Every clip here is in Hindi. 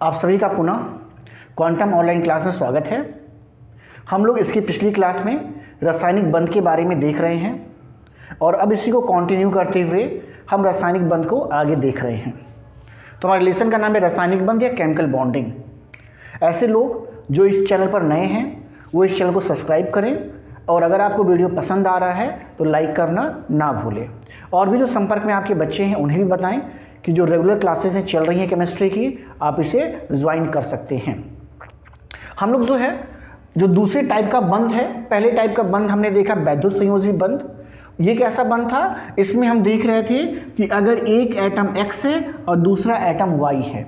आप सभी का पुनः क्वांटम ऑनलाइन क्लास में स्वागत है। हम लोग इसकी पिछली क्लास में रासायनिक बंध के बारे में देख रहे हैं और अब इसी को कंटिन्यू करते हुए हम रासायनिक बंध को आगे देख रहे हैं। तो हमारे लेसन का नाम है रासायनिक बंध या केमिकल बॉन्डिंग। ऐसे लोग जो इस चैनल पर नए हैं वो इस चैनल को सब्सक्राइब करें और अगर आपको वीडियो पसंद आ रहा है तो लाइक करना ना भूलें। और भी जो संपर्क में आपके बच्चे हैं उन्हें भी बताएं कि जो रेगुलर क्लासेस हैं चल रही हैं केमिस्ट्री की, आप इसे ज्वाइन कर सकते हैं। हम लोग जो दूसरे टाइप का बंध है, पहले टाइप का बंध हमने देखा वैद्युत संयोजी बंध। ये कैसा बंध था? इसमें हम देख रहे थे कि अगर एक एटम X है और दूसरा एटम Y है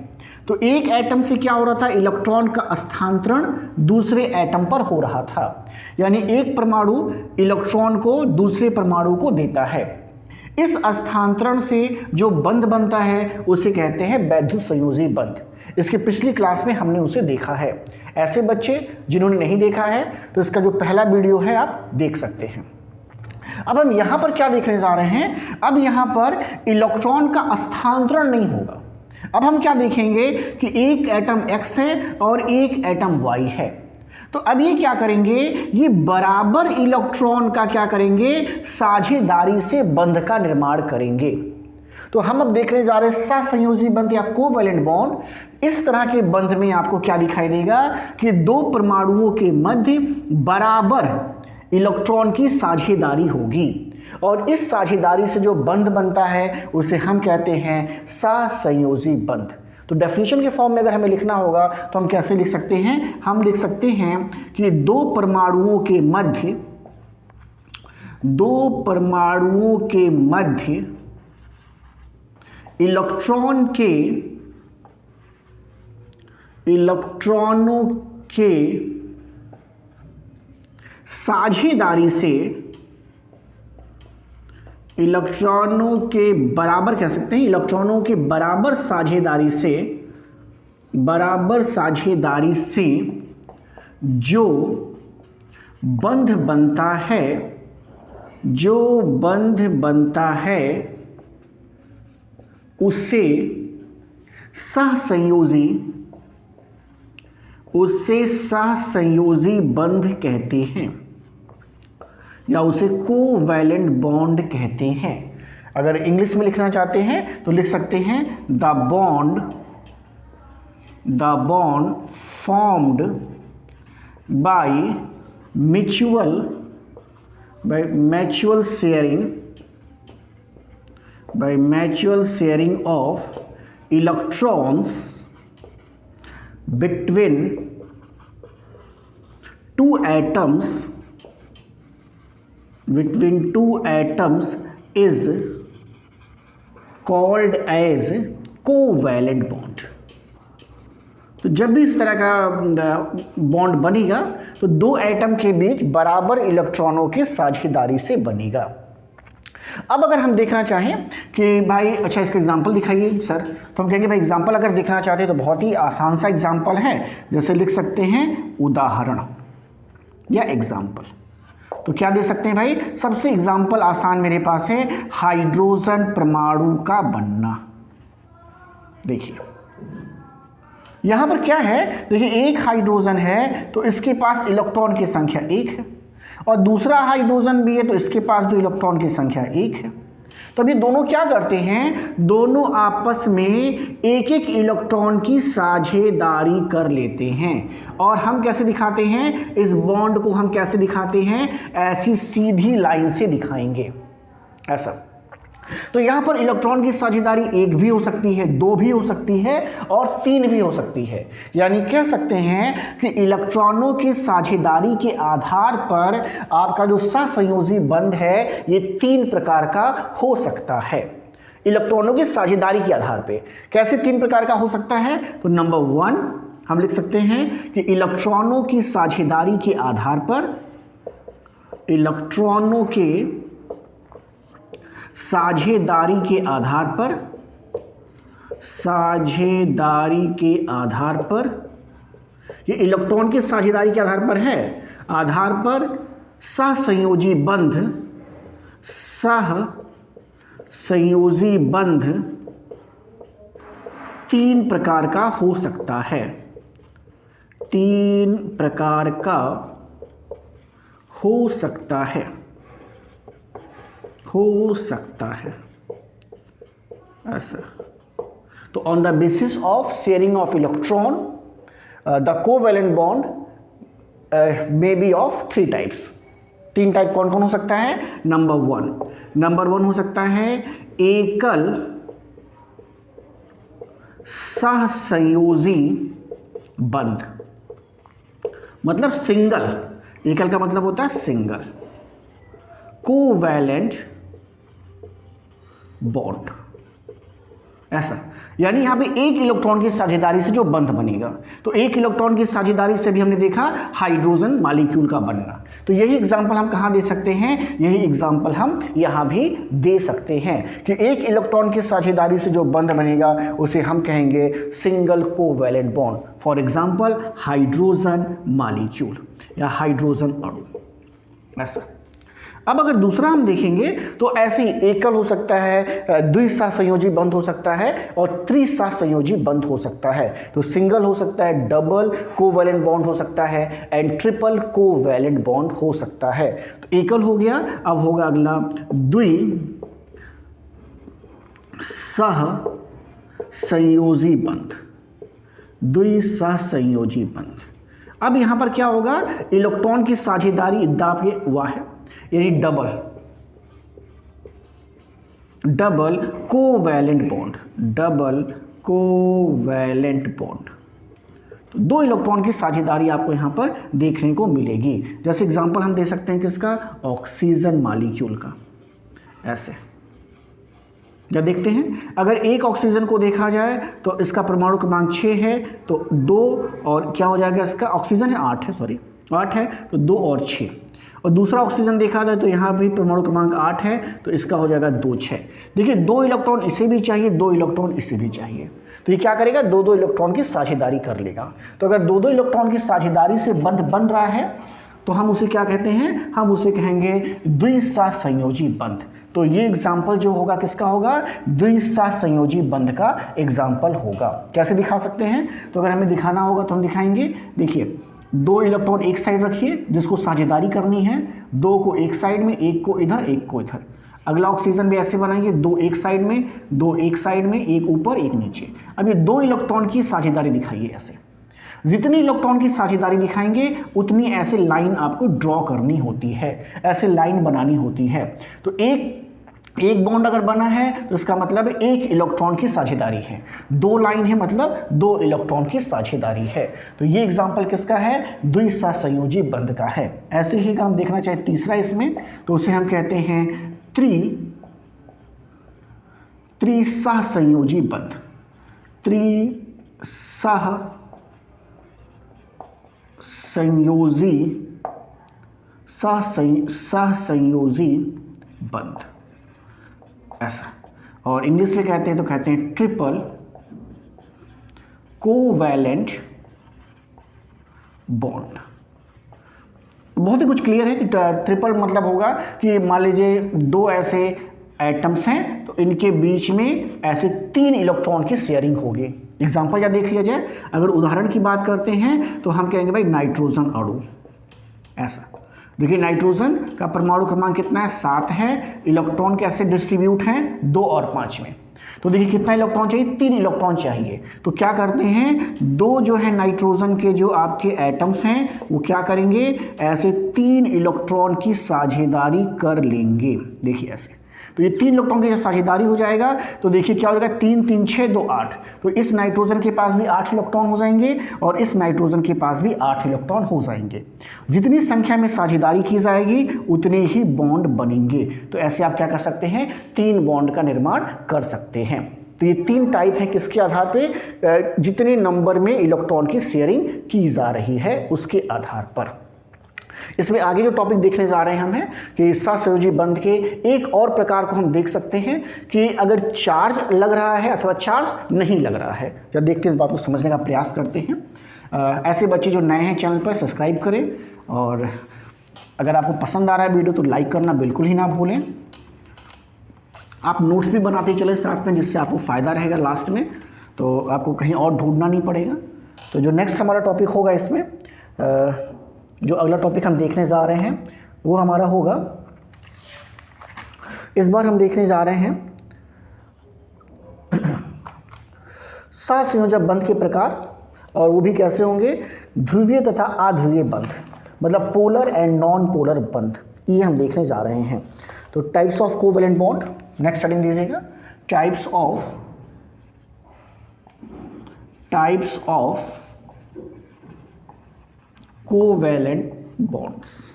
तो एक एटम से क्या हो रहा था, इलेक्ट्रॉन का स्थानांतरण दूसरे एटम पर हो रहा था। यानी एक परमाणु इलेक्ट्रॉन को दूसरे परमाणु को देता है। इस स्थानांतरण से जो बंध बनता है उसे कहते हैं वैद्युत संयोजी बंध। इसके पिछली क्लास में हमने उसे देखा है। ऐसे बच्चे जिन्होंने नहीं देखा है तो इसका जो पहला वीडियो है आप देख सकते हैं। अब हम यहाँ पर क्या देखने जा रहे हैं? अब यहाँ पर इलेक्ट्रॉन का स्थानांतरण नहीं होगा। अब हम क्या देखेंगे कि एक एटम X है और एक एटम Y है। तो अब ये क्या करेंगे, ये बराबर इलेक्ट्रॉन का क्या करेंगे, साझेदारी से बंध का निर्माण करेंगे। तो हम अब देखने जा रहे हैं सहसंयोजी बंध या कोवैलेंट बॉन्ड। इस तरह के बंध में आपको क्या दिखाई देगा कि दो परमाणुओं के मध्य बराबर इलेक्ट्रॉन की साझेदारी होगी और इस साझेदारी से जो बंध बनता है उसे हम कहते हैं सहसंयोजी बंध। तो डेफिनेशन के फॉर्म में अगर हमें लिखना होगा तो हम कैसे लिख सकते हैं? हम लिख सकते हैं कि दो परमाणुओं के मध्य इलेक्ट्रॉनों के साझेदारी से, इलेक्ट्रॉनों के बराबर कह सकते हैं, इलेक्ट्रॉनों के बराबर साझेदारी से जो बंध बनता है उसे सहसंयोजी बंध कहते हैं या उसे कोवैलेंट बॉन्ड कहते हैं। अगर इंग्लिश में लिखना चाहते हैं तो लिख सकते हैं the bond formed by mutual sharing of electrons between two atoms is called as covalent bond। तो जब भी इस तरह का बॉन्ड बनेगा तो दो एटम के बीच बराबर इलेक्ट्रॉनों की साझेदारी से बनेगा। अब अगर हम देखना चाहें कि भाई अच्छा इसका एग्जाम्पल दिखाइए सर, तो हम कहेंगे भाई एग्जाम्पल अगर देखना चाहते हैं तो बहुत ही आसान सा एग्जाम्पल है। जैसे लिख सकते हैं उदाहरण या एग्जाम्पल। तो क्या दे सकते हैं भाई? सबसे एग्जाम्पल आसान मेरे पास है हाइड्रोजन परमाणु का बनना। देखिए यहां पर क्या है, देखिए एक हाइड्रोजन है तो इसके पास इलेक्ट्रॉन की संख्या 1 है और दूसरा हाइड्रोजन भी है तो इसके पास भी इलेक्ट्रॉन की संख्या 1 है। तो अभी दोनों क्या करते हैं, दोनों आपस में एक एक इलेक्ट्रॉन की साझेदारी कर लेते हैं। और हम कैसे दिखाते हैं इस बॉन्ड को? हम कैसे दिखाते हैं? ऐसी सीधी लाइन से दिखाएंगे ऐसा। तो यहां पर इलेक्ट्रॉन की साझेदारी 1 भी हो सकती है, 2 भी हो सकती है और 3 भी हो सकती है। यानी कह सकते हैं कि इलेक्ट्रॉनों की साझेदारी के आधार पर आपका जो सहसंयोजी बंध है ये 3 प्रकार का हो सकता है। इलेक्ट्रॉनों की साझेदारी के आधार पे कैसे 3 प्रकार का हो सकता है? तो नंबर 1 हम लिख सकते हैं कि इलेक्ट्रॉनों की साझेदारी के आधार पर, इलेक्ट्रॉनों के साझेदारी के आधार पर, ये इलेक्ट्रॉन के साझेदारी के आधार पर है, आधार पर सहसंयोजी बंध तीन प्रकार का हो सकता है, तीन प्रकार का हो सकता है, हो सकता है ऐसा। तो on the basis of sharing of electron the covalent bond may be of three types. तीन टाइप कौन कौन हो सकता है? नंबर वन हो सकता है एकल सहसंयोजी बंध, मतलब सिंगल, एकल का मतलब होता है सिंगल, कोवैलेंट बॉन्ड ऐसा। यानी यहां पे एक इलेक्ट्रॉन की साझेदारी से जो बंध बनेगा। तो एक इलेक्ट्रॉन की साझेदारी से भी हमने देखा हाइड्रोजन मॉलिक्यूल का बनना। तो यही एग्जांपल हम कहां दे सकते हैं? यही एग्जांपल हम यहां भी दे सकते हैं कि एक इलेक्ट्रॉन की साझेदारी से जो बंध बनेगा उसे हम कहेंगे single covalent bond. For example hydrogen molecule या हाइड्रोजन अणु ऐसा। अब अगर दूसरा हम देखेंगे तो ऐसे ही एकल हो सकता है, द्विसहसंयोजी बंध हो सकता है और त्रिसहसंयोजी बंध हो सकता है। तो सिंगल हो सकता है, डबल कोवैलेंट बॉन्ड हो सकता है एंड ट्रिपल कोवैलेंट बॉन्ड हो सकता है। तो एकल हो गया, अब होगा अगला द्विसहसंयोजी बंध, द्विसहसंयोजी बंध। अब यहां पर क्या होगा? इलेक्ट्रॉन की साझेदारी दाब ये हुआ है, यानी double covalent bond, double covalent bond. तो दो इलेक्ट्रॉन की साझेदारी आपको यहां पर देखने को मिलेगी। जैसे एग्जांपल हम दे सकते हैं किसका? ऑक्सीजन मॉलिक्यूल का ऐसे। क्या देखते हैं? अगर एक ऑक्सीजन को देखा जाए तो इसका परमाणु क्रमांक 6 है, तो 2 और क्या हो जाएगा इसका? ऑक्सीजन है 8 है, सॉरी 8 है, तो 2 और 6। और दूसरा ऑक्सीजन देखा जाए तो यहाँ भी परमाणु क्रमांक 8 है, तो इसका हो जाएगा 2 6। देखिए 2 इलेक्ट्रॉन इसे भी चाहिए, 2 इलेक्ट्रॉन इसे भी चाहिए, तो ये क्या करेगा? 2 इलेक्ट्रॉन की साझेदारी कर लेगा। तो अगर 2 इलेक्ट्रॉन की साझेदारी से बंध बन रहा है तो हम उसे क्या कहते हैं? हम उसे कहेंगे द्विसहसंयोजी बंध। तो ये एग्जाम्पल जो होगा किसका होगा? द्विसहसंयोजी बंध का एग्जाम्पल होगा। कैसे दिखा सकते हैं? तो अगर हमें दिखाना होगा तो हम दिखाएंगे। देखिए 2 इलेक्ट्रॉन एक साइड रखिए जिसको साझेदारी करनी है, 2 को एक साइड में, एक को इधर, एक को इधर। अगला ऑक्सीजन भी ऐसे बनाएंगे, 2 एक साइड में, 2 एक साइड में, एक ऊपर एक नीचे। अब ये 2 इलेक्ट्रॉन की साझेदारी दिखाइए ऐसे। जितनी इलेक्ट्रॉन की साझेदारी दिखाएंगे उतनी ऐसे लाइन आपको ड्रॉ करनी होती है, ऐसे लाइन बनानी होती है। तो एक बॉन्ड अगर बना है तो इसका मतलब एक इलेक्ट्रॉन की साझेदारी है, 2 लाइन है मतलब 2 इलेक्ट्रॉन की साझेदारी है। तो ये एग्जांपल किसका है? द्विसहसंयोजी बंध का है। ऐसे ही अगर हम देखना चाहें तीसरा इसमें, तो उसे हम कहते हैं त्रिसहसंयोजी बंध, सहसंयोजी बंध ऐसा। और इंग्लिश में कहते हैं तो कहते हैं ट्रिपल कोवैलेंट बॉन्ड। बहुत ही कुछ क्लियर है कि ट्रिपल मतलब होगा कि मान लीजिए 2 ऐसे एटम्स हैं तो इनके बीच में ऐसे 3 इलेक्ट्रॉन की शेयरिंग होगी। एग्जाम्पल या देख लिया जाए, अगर उदाहरण की बात करते हैं तो हम कहेंगे भाई नाइट्रोजन अणु ऐसा। देखिए नाइट्रोजन का परमाणु क्रमांक कितना है? 7 है। इलेक्ट्रॉन कैसे डिस्ट्रीब्यूट हैं? 2 और 5 में। तो देखिए कितना इलेक्ट्रॉन चाहिए? 3 इलेक्ट्रॉन चाहिए। तो क्या करते हैं? 2 जो है नाइट्रोजन के जो आपके एटम्स हैं वो क्या करेंगे? ऐसे 3 इलेक्ट्रॉन की साझेदारी कर लेंगे। देखिए ऐसे, तो ये 3 इलेक्ट्रॉन की साझेदारी हो जाएगा। तो देखिए क्या हो जाएगा? 3 3 6 2 8। तो इस नाइट्रोजन के पास भी 8 इलेक्ट्रॉन हो जाएंगे और इस नाइट्रोजन के पास भी 8 इलेक्ट्रॉन हो जाएंगे। जितनी संख्या में साझेदारी की जाएगी उतने ही बॉन्ड बनेंगे। तो ऐसे आप क्या कर सकते हैं? 3 बॉन्ड का निर्माण कर सकते हैं। तो ये 3 टाइप है किसके आधार पे? जितने नंबर में इलेक्ट्रॉन की शेयरिंग की जा रही है उसके आधार पर। इसमें आगे जो टॉपिक देखने जा रहे हैं हम हैं कि सहसंयोजी बंध के एक और प्रकार को हम देख सकते हैं कि अगर चार्ज लग रहा है अथवा चार्ज नहीं लग रहा है। जब देखते हैं इस बात को समझने का प्रयास करते हैं। ऐसे बच्चे जो नए हैं चैनल पर सब्सक्राइब करें और अगर आपको पसंद आ रहा है वीडियो तो लाइक करना बिल्कुल ही ना भूलें। आप नोट्स भी बनाते चले साथ में जिससे आपको फ़ायदा रहेगा लास्ट में। तो आपको कहीं और ढूंढना नहीं पड़ेगा। तो जो नेक्स्ट हमारा टॉपिक होगा इसमें, जो अगला टॉपिक हम देखने जा रहे हैं वो हमारा होगा, इस बार हम देखने जा रहे हैं सहसंयोजक बंध के प्रकार, और वो भी कैसे होंगे, ध्रुवीय तथा अध्रुवीय बंध, मतलब पोलर एंड नॉन पोलर बंध, ये हम देखने जा रहे हैं। तो types of covalent bond next heading दीजिएगा, टाइप्स ऑफ कोवैलेंट बॉन्ड्स,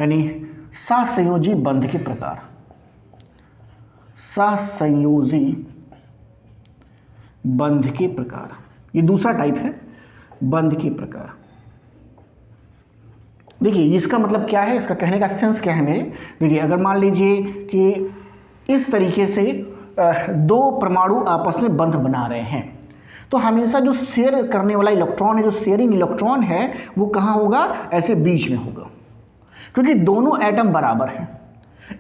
यानी सहसंयोजी बंध के प्रकार, सहसंयोजी बंध के प्रकार, ये दूसरा टाइप है बंध के प्रकार। देखिए इसका मतलब क्या है, इसका कहने का सेंस क्या है मेरे, देखिए अगर मान लीजिए कि इस तरीके से दो परमाणु आपस में बंध बना रहे हैं, तो हमेशा जो शेयर करने वाला इलेक्ट्रॉन है, जो शेयरिंग इलेक्ट्रॉन है, वो कहाँ होगा, ऐसे बीच में होगा, क्योंकि दोनों एटम बराबर हैं।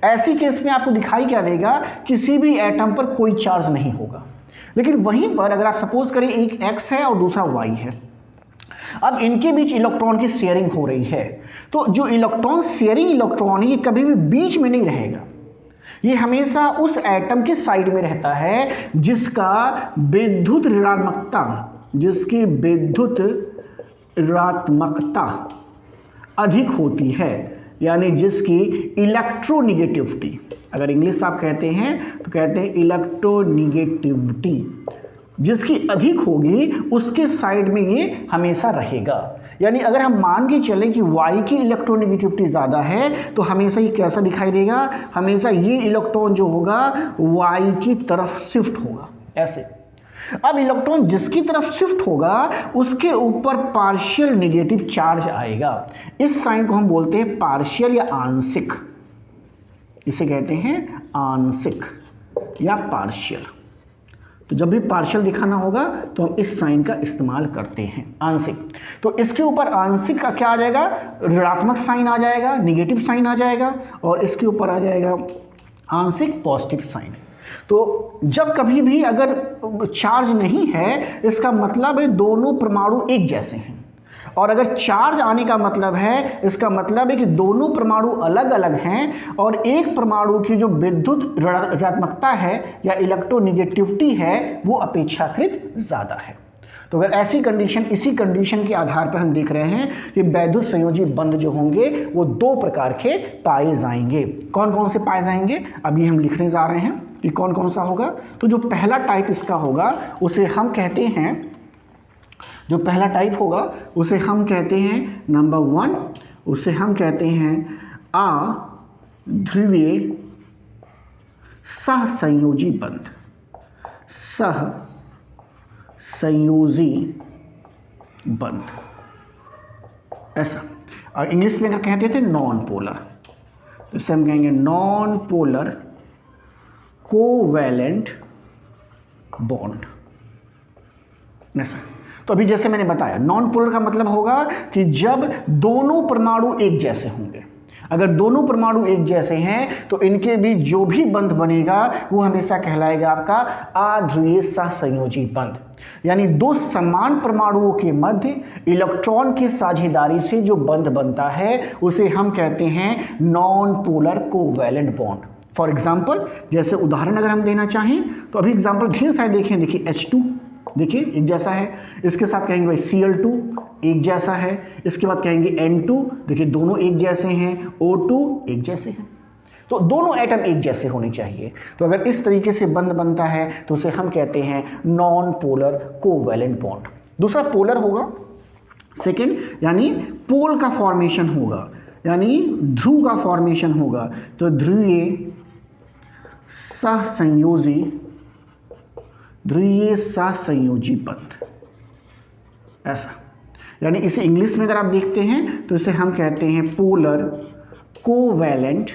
ऐसी केस में आपको दिखाई क्या देगा, किसी भी एटम पर कोई चार्ज नहीं होगा। लेकिन वहीं पर अगर आप सपोज करें एक x है और दूसरा y है, अब इनके बीच इलेक्ट्रॉन की शेयरिंग हो रही है, तो जो इलेक्ट्रॉन शेयरिंग इलेक्ट्रॉन है ये कभी भी बीच में नहीं रहेगा, ये हमेशा उस एटम के साइड में रहता है जिसका विद्युत ऋणात्मकता, जिसकी विद्युत ऋणात्मकता अधिक होती है, यानी जिसकी इलेक्ट्रोनिगेटिविटी, अगर इंग्लिश आप कहते हैं तो कहते हैं इलेक्ट्रोनिगेटिविटी, जिसकी अधिक होगी उसके साइड में ये हमेशा रहेगा। यानी अगर हम मान के चलें कि Y की इलेक्ट्रोनिगेटिविटी ज़्यादा है तो हमेशा ये कैसा दिखाई देगा, हमेशा ये इलेक्ट्रॉन जो होगा Y की तरफ शिफ्ट होगा ऐसे। अब इलेक्ट्रॉन जिसकी तरफ शिफ्ट होगा उसके ऊपर पार्शियल नेगेटिव चार्ज आएगा। इस साइन को हम बोलते हैं पार्शियल या आंशिक, इसे कहते हैं आंशिक या पार्शियल। तो जब भी पार्शियल दिखाना होगा तो हम इस साइन का इस्तेमाल करते हैं, आंशिक। तो इसके ऊपर आंशिक का क्या आ जाएगा, ऋणात्मक साइन आ जाएगा, नेगेटिव साइन आ जाएगा, और इसके ऊपर आ जाएगा आंशिक पॉजिटिव साइन। तो जब कभी भी अगर चार्ज नहीं है, इसका मतलब है दोनों परमाणु एक जैसे हैं, और अगर चार्ज आने का मतलब है, इसका मतलब है कि दोनों परमाणु अलग अलग हैं और एक परमाणु की जो विद्युत ऋणात्मकता है या इलेक्ट्रोनिगेटिविटी है वो अपेक्षाकृत ज़्यादा है। तो अगर ऐसी कंडीशन, इसी कंडीशन के आधार पर हम देख रहे हैं कि वैद्युत संयोजी बंध जो होंगे वो दो प्रकार के पाए जाएंगे। कौन कौन से पाए जाएंगे अभी हम लिखने जा रहे हैं कि कौन कौन सा होगा। तो जो पहला टाइप इसका होगा उसे हम कहते हैं, जो पहला टाइप होगा उसे हम कहते हैं नंबर 1, उसे हम कहते हैं अध्रुवीय सहसंयोजी बंध, सहसंयोजी बंध ऐसा। और इंग्लिश में अगर कहते थे नॉन पोलर, तो इसे हम कहेंगे नॉन पोलर कोवैलेंट बॉन्ड ऐसा। तो अभी जैसे मैंने बताया नॉन पोलर का मतलब होगा कि जब दोनों परमाणु एक जैसे होंगे। अगर दोनों परमाणु एक जैसे हैं तो इनके बीच जो भी बंध बनेगा वो हमेशा कहलाएगा आपका अध्रुवीय सहसंयोजी बंध। यानी दो समान परमाणुओं के मध्य इलेक्ट्रॉन की साझेदारी से जो बंध बनता है उसे हम कहते हैं non polar covalent bond. For example, जैसे उदाहरण अगर हम देना चाहें तो अभी एग्जाम्पल ढेर सारे देखें। देखिए H2 देखिए एक जैसा है, इसके साथ कहेंगे भाई Cl2 एक जैसा है, इसके बाद कहेंगे N2 देखिए दोनों एक जैसे हैं, O2 एक जैसे हैं। तो दोनों एटम एक जैसे होने चाहिए। तो अगर इस तरीके से बंध बनता है तो उसे हम कहते हैं नॉन पोलर कोवैलेंट बॉन्ड। दूसरा पोलर होगा, सेकेंड, यानी पोल का फॉर्मेशन होगा, यानी ध्रुव का फॉर्मेशन होगा। तो ध्रुवीय सहसंयोजी बंध ऐसा। यानी इसे इंग्लिश में अगर आप देखते हैं तो इसे हम कहते हैं पोलर कोवैलेंट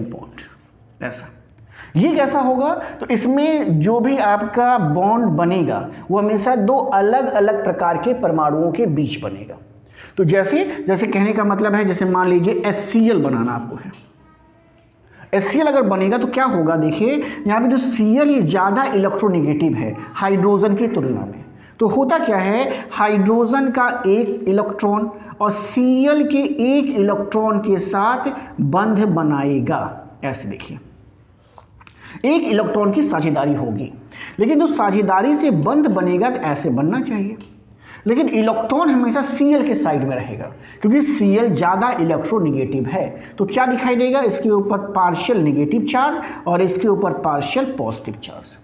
बॉन्ड ऐसा। ये कैसा होगा, तो इसमें जो भी आपका बॉन्ड बनेगा वो हमेशा दो अलग अलग प्रकार के परमाणुओं के बीच बनेगा। तो जैसे कहने का मतलब है, जैसे मान लीजिए HCl बनाना आपको है, HCl अगर बनेगा तो क्या होगा, देखिए यहाँ पे जो Cl ये ज़्यादा इलेक्ट्रोनेगेटिव है हाइड्रोजन की तुलना में। तो होता क्या है, हाइड्रोजन का एक इलेक्ट्रॉन और Cl के एक इलेक्ट्रॉन के साथ बंध बनाएगा। ऐसे देखिए एक इलेक्ट्रॉन की साझेदारी होगी, लेकिन जो साझेदारी से बंध बनेगा तो ऐसे बनना चाहिए, लेकिन इलेक्ट्रॉन हमेशा Cl के साइड में रहेगा क्योंकि Cl ज़्यादा इलेक्ट्रोनेगेटिव है। तो क्या दिखाई देगा, इसके ऊपर पार्शियल नेगेटिव चार्ज और इसके ऊपर पार्शियल पॉजिटिव चार्ज।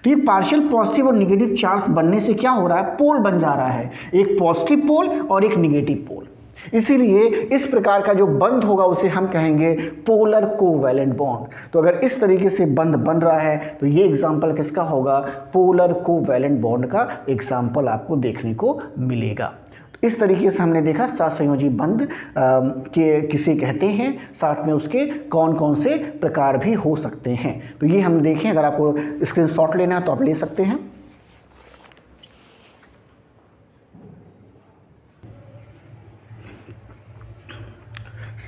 तो ये पार्शियल पॉजिटिव और नेगेटिव चार्ज बनने से क्या हो रहा है, पोल बन जा रहा है, एक पॉजिटिव पोल और एक नेगेटिव पोल। इसीलिए इस प्रकार का जो बंध होगा उसे हम कहेंगे पोलर कोवैलेंट बॉन्ड। तो अगर इस तरीके से बंध बन रहा है तो ये एग्जाम्पल किसका होगा, पोलर कोवैलेंट बॉन्ड का एग्जाम्पल आपको देखने को मिलेगा। तो इस तरीके से हमने देखा सहसंयोजी बंध के किसे कहते हैं, साथ में उसके कौन कौन से प्रकार भी हो सकते हैं। तो ये हम देखें, अगर आपको स्क्रीनशॉट लेना है तो आप ले सकते हैं।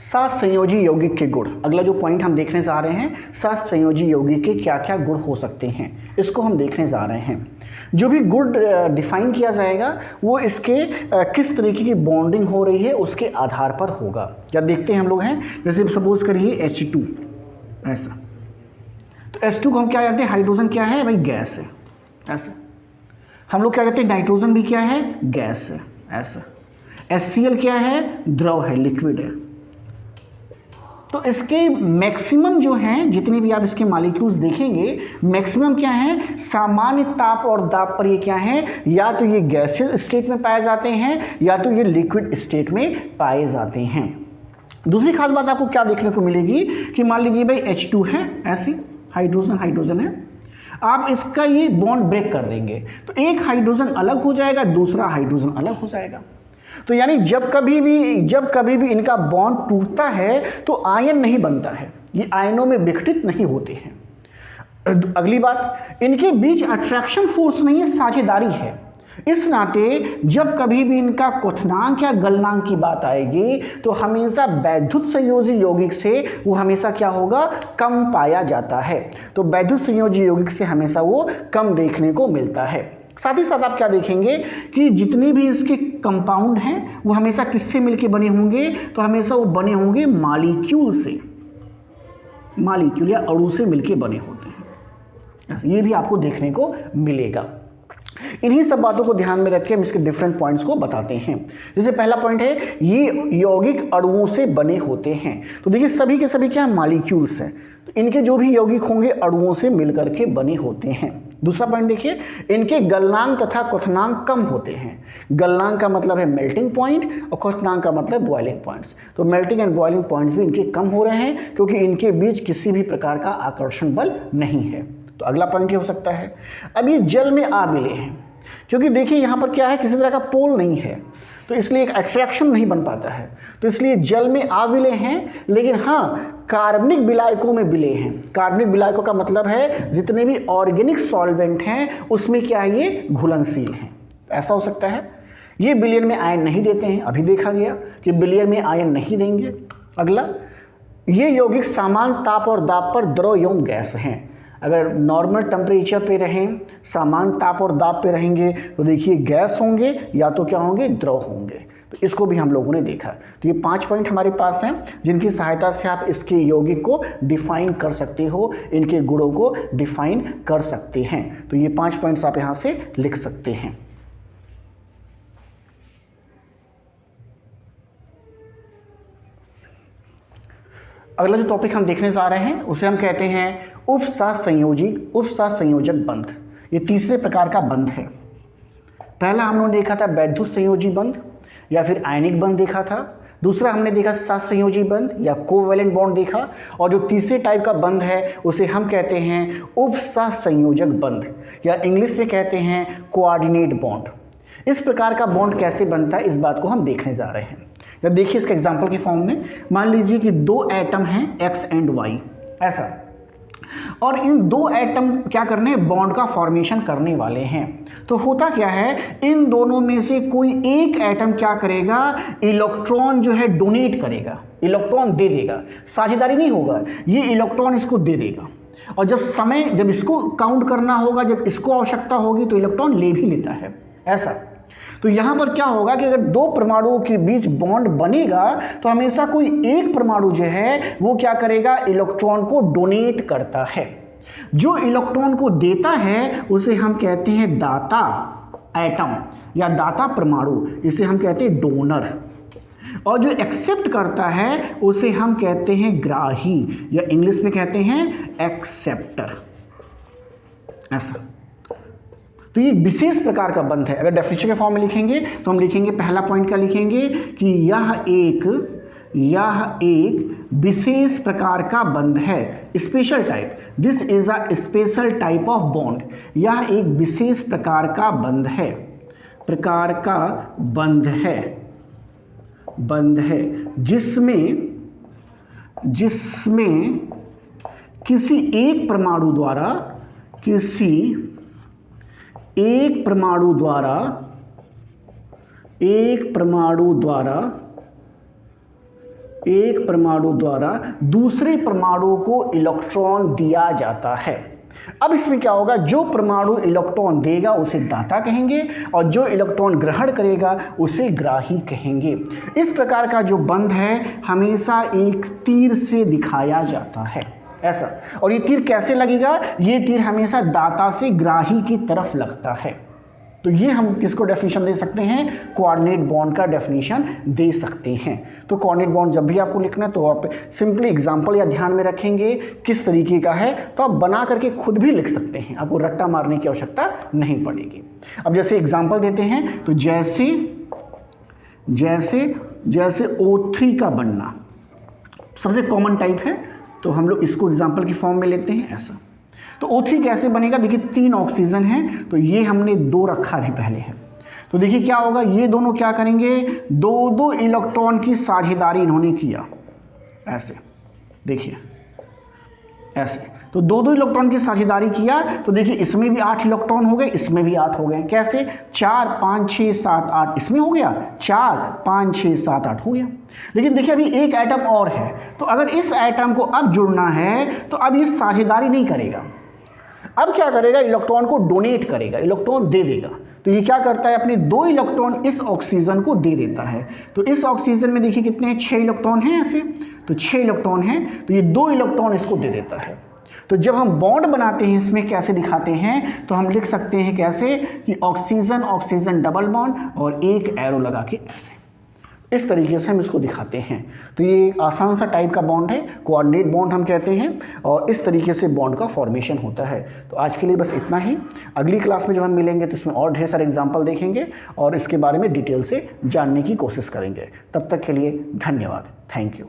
सहसंयोजी यौगिक के गुण, अगला जो पॉइंट हम देखने जा रहे हैं, सहसंयोजी यौगिक के क्या क्या गुण हो सकते हैं, इसको हम देखने जा रहे हैं। जो भी गुण डिफाइन किया जाएगा वो इसके किस तरीके की बॉन्डिंग हो रही है उसके आधार पर होगा। क्या देखते हैं हम लोग हैं, जैसे सपोज करिए H2 ऐसा, तो H2 को हम क्या कहते हैं, हाइड्रोजन क्या है भाई, गैस है। ऐसा हम लोग क्या कहते हैं, नाइट्रोजन भी क्या है, गैस है। ऐसा HCl क्या है, द्रव है, लिक्विड है। तो इसके मैक्सिमम जो हैं, जितने भी आप इसके मॉलिक्यूल्स देखेंगे, मैक्सिमम क्या है, सामान्य ताप और दाब पर ये क्या है, या तो ये गैसियस स्टेट में पाए जाते हैं या तो ये लिक्विड स्टेट में पाए जाते हैं। दूसरी खास बात आपको क्या देखने को मिलेगी कि मान लीजिए भाई H2 है, ऐसे हाइड्रोजन है, आप इसका ये बॉन्ड ब्रेक कर देंगे तो एक हाइड्रोजन अलग हो जाएगा, दूसरा हाइड्रोजन अलग हो जाएगा। तो यानी जब कभी भी इनका बॉन्ड टूटता है तो आयन नहीं बनता है, ये आयनों में विघटित नहीं होते हैं। अगली बात, इनके बीच अट्रैक्शन फोर्स नहीं है, साझेदारी है। इस नाते जब कभी भी इनका क्वथनांक या गलनांक की बात आएगी तो हमेशा वैद्युत संयोजी यौगिक से वो हमेशा क्या होगा, कम पाया जाता है। तो वैद्युत संयोजी यौगिक से हमेशा वो कम देखने को मिलता है। साथ ही साथ आप क्या देखेंगे कि जितने भी इसके कंपाउंड हैं वो हमेशा किससे मिलके बने होंगे, तो हमेशा वो बने होंगे मॉलिक्यूल से, मॉलिक्यूल या अणु से मिलके बने होते हैं। ये भी आपको देखने को मिलेगा। इन्हीं सब बातों को ध्यान में रख के हम इसके डिफरेंट पॉइंट्स को बताते हैं। जैसे पहला पॉइंट है, ये यौगिक अणुओं से बने होते हैं। तो देखिए सभी के सभी क्या मॉलिक्यूल्स हैं, तो इनके जो भी यौगिक होंगे अणुओं से मिलकर के बने होते हैं। दूसरा पॉइंट देखिए, इनके गलनांक तथा क्वथनांक कम होते हैं। गलनांक का मतलब है मेल्टिंग पॉइंट और क्वथनांक का मतलब बॉइलिंग पॉइंट्स। तो मेल्टिंग एंड बॉइलिंग पॉइंट्स भी इनके कम हो रहे हैं क्योंकि इनके बीच किसी भी प्रकार का आकर्षण बल नहीं है। तो अगला पॉइंट ये हो सकता है, अब ये जल में आ मिले हैं, क्योंकि देखिए यहाँ पर क्या है, किसी तरह का पोल नहीं है, तो इसलिए एक अट्रैक्शन नहीं बन पाता है, तो इसलिए जल में आ विले हैं। लेकिन हाँ, कार्बनिक विलायकों में विले हैं। कार्बनिक विलायकों का मतलब है जितने भी ऑर्गेनिक सॉल्वेंट हैं उसमें क्या है, ये घुलनशील हैं। ऐसा हो सकता है ये विलयन में आयन नहीं देते हैं, अभी देखा गया कि विलयन में आयन नहीं देंगे। अगला, ये यौगिक समान ताप और दाब पर द्रव एवं गैस हैं। अगर नॉर्मल टेम्परेचर पे रहें, समान ताप और दाब पे रहेंगे तो देखिए गैस होंगे या तो क्या होंगे, द्रव होंगे। तो इसको भी हम लोगों ने देखा। तो ये 5 पॉइंट हमारे पास हैं जिनकी सहायता से आप इसके यौगिक को डिफाइन कर सकते हो, इनके गुणों को डिफाइन कर सकते हैं। तो ये 5 पॉइंट्स आप यहाँ से लिख सकते हैं। अगला जो टॉपिक हम देखने जा रहे हैं उसे हम कहते हैं उपसहसंयोजक बंध। ये तीसरे प्रकार का बंध है। पहला हमने देखा था वैद्युत संयोजी बंध या फिर आयनिक बंध देखा था। दूसरा हमने देखा सहसंयोजी बंध या कोवैलेंट बॉन्ड देखा। और जो तीसरे टाइप का बंध है उसे हम कहते हैं उपसहसंयोजक बंध या इंग्लिश में कहते हैं कोऑर्डिनेट बॉन्ड। इस प्रकार का बॉन्ड कैसे बनता है इस बात को हम देखने जा रहे हैं। जब देखिए इसका एग्जाम्पल के फॉर्म में मान लीजिए कि 2 एटम हैं X एंड Y ऐसा, और इन 2 एटम क्या करने हैं, बॉन्ड का फॉर्मेशन करने वाले हैं। तो होता क्या है, इन दोनों में से कोई एक एटम क्या करेगा, इलेक्ट्रॉन जो है डोनेट करेगा, इलेक्ट्रॉन दे देगा, साझेदारी नहीं होगा, ये इलेक्ट्रॉन इसको दे देगा। और जब इसको काउंट करना होगा, जब इसको आवश्यकता होगी तो इलेक्ट्रॉन ले भी लेता है, ऐसा। तो यहां पर क्या होगा कि अगर दो परमाणुओं के बीच बॉन्ड बनेगा तो हमेशा कोई एक परमाणु जो है वो क्या करेगा, इलेक्ट्रॉन को डोनेट करता है। जो इलेक्ट्रॉन को देता है उसे हम कहते हैं दाता एटम या दाता परमाणु, इसे हम कहते हैं डोनर। और जो एक्सेप्ट करता है उसे हम कहते हैं ग्राही, या इंग्लिश में कहते हैं एक्सेप्टर, ऐसा। तो ये विशेष प्रकार का बंध है। अगर डेफिनेशन के फॉर्म में लिखेंगे तो हम लिखेंगे, पहला पॉइंट क्या लिखेंगे कि यह एक विशेष प्रकार का बंध है, special type. This is a special type of bond. यह एक विशेष प्रकार का बंध है, बंध है जिसमें किसी एक परमाणु द्वारा दूसरे परमाणु को इलेक्ट्रॉन दिया जाता है। अब इसमें क्या होगा, जो परमाणु इलेक्ट्रॉन देगा उसे दाता कहेंगे और जो इलेक्ट्रॉन ग्रहण करेगा उसे ग्राही कहेंगे। इस प्रकार का जो बंध है हमेशा एक तीर से दिखाया जाता है, ऐसा। और ये तीर कैसे लगेगा, ये तीर हमेशा दाता से ग्राही की तरफ लगता है। तो ये हम किसको डेफिनेशन दे सकते हैं, कोऑर्डिनेट बॉन्ड का डेफिनेशन दे सकते हैं। तो कोऑर्डिनेट बॉन्ड जब भी आपको लिखना है तो आप सिंपली एग्जांपल या ध्यान में रखेंगे किस तरीके का है, तो आप बना करके खुद भी लिख सकते हैं, आपको रट्टा मारने की आवश्यकता नहीं पड़ेगी। अब जैसे एग्जांपल देते हैं, तो जैसे O3 का बनना सबसे कॉमन टाइप है, तो हम लोग इसको एग्जाम्पल की फॉर्म में लेते हैं, ऐसा। तो O3 कैसे बनेगा, देखिए 3 ऑक्सीजन है, तो ये हमने 2 रखा भी पहले है। तो देखिए क्या होगा, ये दोनों क्या करेंगे, 2 इलेक्ट्रॉन की साझेदारी इन्होंने किया, ऐसे देखिए, ऐसे। तो 2 इलेक्ट्रॉन की साझेदारी किया, तो देखिए इसमें भी 8 इलेक्ट्रॉन हो गए, इसमें भी 8 हो गए। कैसे, 4 5 6 7 8 इसमें हो गया, 4 5 6 7 8 हो गया। लेकिन देखिए अभी एक एटम और है, तो अगर इस एटम को अब जुड़ना है तो अब ये साझेदारी नहीं करेगा, अब क्या करेगा, इलेक्ट्रॉन को डोनेट करेगा, इलेक्ट्रॉन दे देगा। तो ये क्या करता है, अपने 2 इलेक्ट्रॉन इस ऑक्सीजन को दे देता है। तो इस ऑक्सीजन में देखिए कितने हैं, 6 इलेक्ट्रॉन हैं ऐसे, तो 6 इलेक्ट्रॉन हैं, तो ये 2 इलेक्ट्रॉन इसको दे देता है। तो जब हम बॉन्ड बनाते हैं इसमें कैसे दिखाते हैं, तो हम लिख सकते हैं कैसे कि ऑक्सीजन ऑक्सीजन डबल बॉन्ड और एक एरो लगा के ऐसे, इस तरीके से हम इसको दिखाते हैं। तो ये एक आसान सा टाइप का बॉन्ड है, कोऑर्डिनेट बॉन्ड हम कहते हैं, और इस तरीके से बॉन्ड का फॉर्मेशन होता है। तो आज के लिए बस इतना ही। अगली क्लास में जब हम मिलेंगे तो इसमें और ढेर सारे एग्जाम्पल देखेंगे और इसके बारे में डिटेल से जानने की कोशिश करेंगे। तब तक के लिए धन्यवाद, थैंक यू।